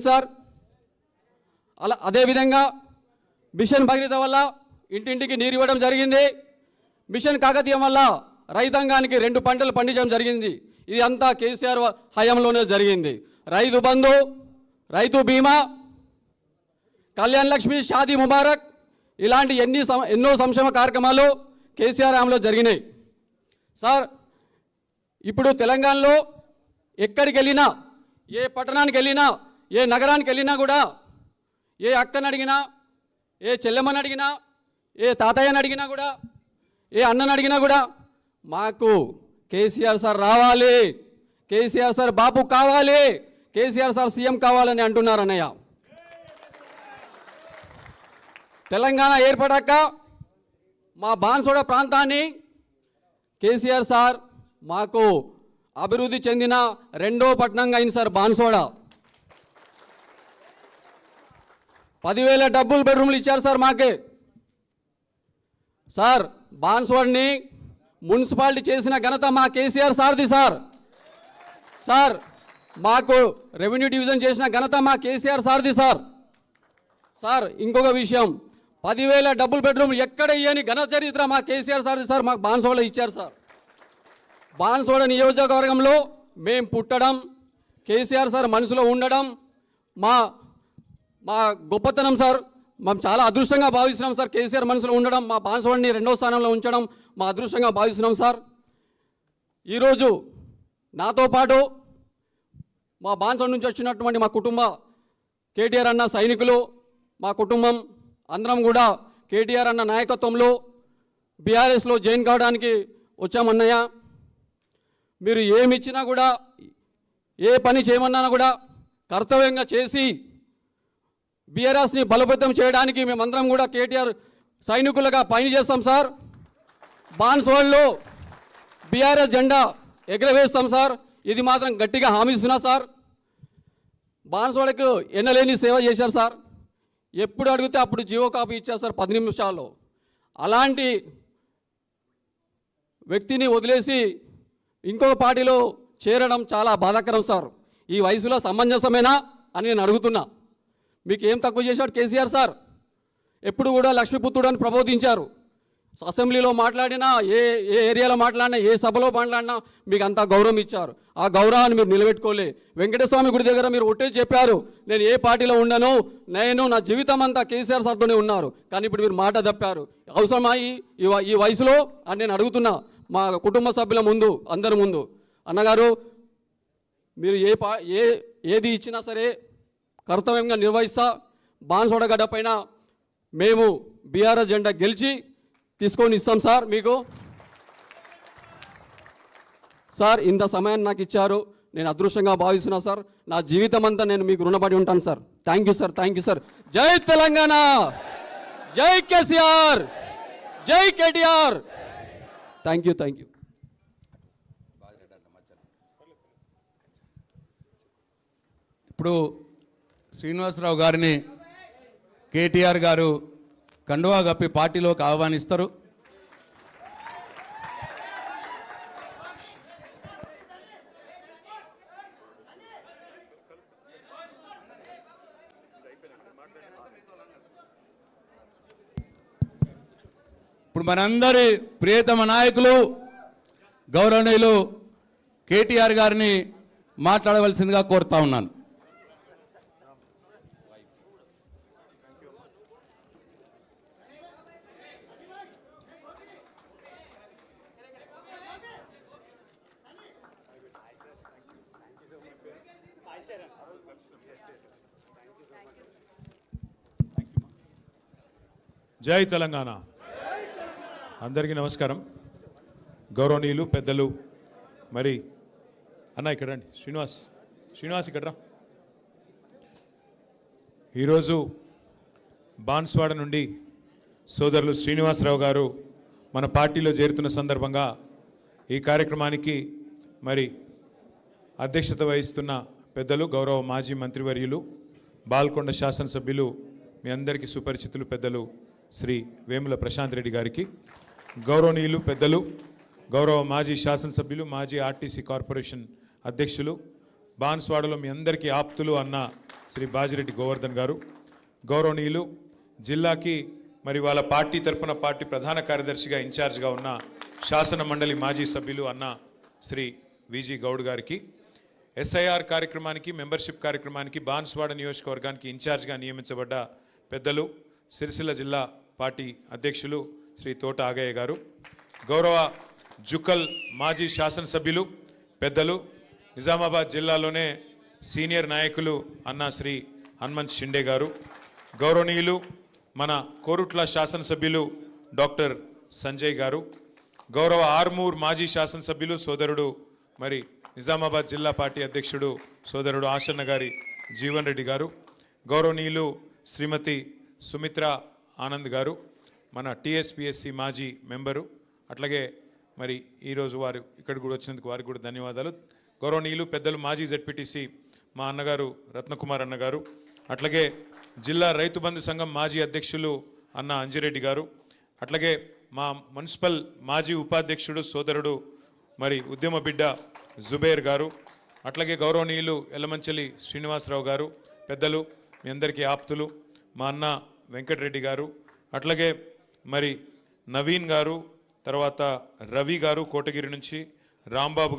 Sir. అదేవిధంగా machine Bhagiratha వల్ల ఇంటింటికి నీరు ఇవ్వడం జరిగింది. మిషన్ కాకతీయం వల్ల రైతాంగానికి 2 పంటలు పండించడం జరిగింది. ఇది అంతా కేసీఆర్ హయాంలోనే జరిగింది. రైతు బంధు, రైతు బీమా, కళ్యాణ్ లక్ష్మి, షాదీ ముబారక్ ఇలాంటి ఎన్నో సంక్షేమ కార్యక్రమాలు కేసీఆర్ హయాంలో జరిగినాయి. సార్, ఇప్పుడు తెలంగాణలో ఎక్కడికి వెళ్ళినా, ఏ పట్టణానికి వెళ్ళినా, ఏ నగరానికి వెళ్ళినా కూడా ఏ అక్కని అడిగినా, ఏ చెల్లెమ్మని అడిగినా, ఏ తాతయ్యని అడిగినా కూడా, ఏ అన్నని అడిగినా కూడా మాకు కేసీఆర్ సార్ రావాలి, కేసీఆర్ సార్ బాపు కావాలి, కేసీఆర్ సార్ సీఎం కావాలని అంటున్నారు అన్నయ్య. తెలంగాణ ఏర్పడాక మా బాన్సోడ ప్రాంతాన్ని కేసీఆర్ సార్ మాకు అభివృద్ధి చెందిన 2వ పట్టణంగా అయింది సార్ బాన్సోడ. 10,000 డబుల్ బెడ్రూమ్లు ఇచ్చారు సార్ మాకే. సార్, బాన్సోడ్ని మున్సిపాలిటీ చేసిన ఘనత మా కేసీఆర్ సార్ది సార్. సార్, మాకు రెవెన్యూ డివిజన్ చేసిన ఘనత మా కేసీఆర్ సార్ది సార్. సార్, ఇంకొక విషయం, 10,000 డబుల్ బెడ్రూమ్ ఎక్కడ ఇయ్యని ఘన చరిత్ర మా కేసీఆర్ సార్ది సార్. మాకు బాన్సోడలో ఇచ్చారు సార్. బాన్సోడ నియోజకవర్గంలో మేము పుట్టడం, కేసీఆర్ సార్ మనసులో ఉండడం మా గొప్పతనం సార్. మేము చాలా అదృష్టంగా భావిస్తున్నాం సార్. కేసీఆర్ మనసులో ఉండడం, మా బాన్సోడని 2వ స్థానంలో ఉంచడం మా అదృష్టంగా భావిస్తున్నాం సార్. ఈరోజు నాతో పాటు మా బాన్సోడ నుంచి వచ్చినటువంటి మా కుటుంబ కేటీఆర్ అన్న సైనికులు, మా కుటుంబం అందరం కూడా కేటీఆర్ అన్న నాయకత్వంలో బీఆర్ఎస్లో జాయిన్ కావడానికి వచ్చామన్నయ్య. మీరు ఏమి ఇచ్చినా కూడా, ఏ పని చేయమన్నా కూడా కర్తవ్యంగా చేసి బీఆర్ఎస్ని బలోపేతం చేయడానికి మేమందరం కూడా కేటీఆర్ సైనికులుగా పని చేస్తాం సార్. బాన్సోడ్లో బీఆర్ఎస్ జెండా ఎగరవేస్తాం సార్. ఇది మాత్రం గట్టిగా హామీ ఇస్తున్నా సార్. బాన్సోడకు ఎన్నలేని సేవ చేశారు సార్. ఎప్పుడు అడిగితే అప్పుడు జీవో కాపీ ఇచ్చారు సార్ 10 నిమిషాల్లో. అలాంటి వ్యక్తిని వదిలేసి ఇంకొక పార్టీలో చేరడం చాలా బాధాకరం సార్. ఈ వయసులో సమంజసమేనా అని నేను అడుగుతున్నా. మీకు ఏం తక్కువ చేశాడు కేసీఆర్ సార్? ఎప్పుడు కూడా లక్ష్మీపుత్రుడు అని ప్రబోధించారు. అసెంబ్లీలో మాట్లాడినా, ఏ ఏరియాలో మాట్లాడినా, ఏ సభలో మాట్లాడినా మీకు అంతా గౌరవం ఇచ్చారు. ఆ గౌరవాన్ని మీరు నిలబెట్టుకోలే. వెంకటస్వామి గుడి దగ్గర మీరు ఒట్టే చెప్పారు, నేను ఏ పార్టీలో ఉండను, నేను నా జీవితం అంతా కేసీఆర్ సార్తోనే ఉన్నారు. కానీ ఇప్పుడు మీరు మాట తప్పారు. అవసరమా ఈ వయసులో అని నేను అడుగుతున్నా మా కుటుంబ సభ్యుల ముందు, అందరి ముందు. అన్నగారు, మీరు ఏది ఇచ్చినా సరే కర్తవ్యంగా నిర్వహిస్తా. బాన్సోడ గడ్డ పైన మేము బీఆర్ఎస్ జెండా గెలిచి తీసుకొని ఇస్తాం సార్ మీకు. సార్, ఇంత సమయాన్ని నాకు ఇచ్చారు, నేను అదృష్టంగా భావిస్తున్నా సార్. నా జీవితం అంతా నేను మీకు రుణపడి ఉంటాను sir. Thank you sir, thank you sir. జై తెలంగాణ, జై కేసీఆర్, జై KTR. Thank you, thank you. ఇప్పుడు శ్రీనివాసరావు గారిని కేటీఆర్ గారు కండువా కప్పి పార్టీలోకి ఆహ్వానిస్తారు. ఇప్పుడు మనందరి ప్రియతమ నాయకులు గౌరవనీయులు కేటీఆర్ గారిని మాట్లాడవలసిందిగా కోరుతా ఉన్నాను. జై తెలంగాణ. అందరికీ నమస్కారం. గౌరవనీయులు పెద్దలు, మరి అన్న ఇక్కడ రండి, శ్రీనివాస్ ఇక్కడ రా. ఈరోజు బాన్స్వాడ నుండి సోదరులు శ్రీనివాసరావు గారు మన పార్టీలో చేరుతున్న సందర్భంగా ఈ కార్యక్రమానికి మరి అధ్యక్షత వహిస్తున్న పెద్దలు, గౌరవ మాజీ మంత్రివర్యులు, బాల్కొండ శాసనసభ్యులు, మీ అందరికీ సుపరిచితులు పెద్దలు శ్రీ వేముల ప్రశాంత్ రెడ్డి గారికి, గౌరవనీయులు పెద్దలు, గౌరవ మాజీ శాసనసభ్యులు, మాజీ ఆర్టీసీ కార్పొరేషన్ అధ్యక్షులు, బాన్స్వాడలో మీ అందరికీ ఆప్తులు అన్న శ్రీ బాజిరెడ్డి గోవర్ధన్ గారు, గౌరవనీయులు జిల్లాకి మరి వాళ్ళ పార్టీ తరపున పార్టీ ప్రధాన కార్యదర్శిగా ఇన్ఛార్జ్గా ఉన్న శాసన మండలి మాజీ సభ్యులు అన్న శ్రీ విజి గౌడ్ గారికి, ఎస్ఐఆర్ కార్యక్రమానికి మెంబర్షిప్ కార్యక్రమానికి బాన్స్వాడ నియోజకవర్గానికి ఇన్ఛార్జ్గా నియమించబడ్డ పెద్దలు సిరిసిల్ల జిల్లా పార్టీ అధ్యక్షులు శ్రీ తోట ఆగయ్య గారు, గౌరవ జుక్కల్ మాజీ శాసనసభ్యులు పెద్దలు నిజామాబాద్ జిల్లాలోనే సీనియర్ నాయకులు అన్న శ్రీ హనుమంత్ షిండే గారు, గౌరవనీయులు మన కోరుట్ల శాసనసభ్యులు డాక్టర్ సంజయ్ గారు, గౌరవ ఆర్మూర్ మాజీ శాసనసభ్యులు సోదరుడు మరి నిజామాబాద్ జిల్లా పార్టీ అధ్యక్షుడు సోదరుడు ఆశన్న గారి జీవన్ రెడ్డి గారు, గౌరవనీయులు శ్రీమతి సుమిత్ర ఆనంద్ గారు, మన టీఎస్పీఎస్సి మాజీ మెంబరు, అట్లాగే మరి ఈరోజు వారు ఇక్కడ కూడా వచ్చినందుకు వారికి కూడా ధన్యవాదాలు. గౌరవనీయులు పెద్దలు మాజీ జెడ్పీటీసీ మా అన్నగారు రత్నకుమార్ అన్నగారు, అట్లాగే జిల్లా రైతు బంధు సంఘం మాజీ అధ్యక్షులు అన్న అంజిరెడ్డి గారు, అట్లాగే మా మున్సిపల్ మాజీ ఉపాధ్యక్షుడు సోదరుడు మరి ఉద్యమ బిడ్డ జుబేర్ గారు, అట్లాగే గౌరవనీయులు ఎల్లమంచలి శ్రీనివాసరావు గారు, పెద్దలు మీ అందరికీ ఆప్తులు మా అన్న వెంకటరెడ్డి గారు, అట్లాగే మరి నవీన్ గారు, తర్వాత రవి గారు కోటగిరి నుంచి, రాంబాబు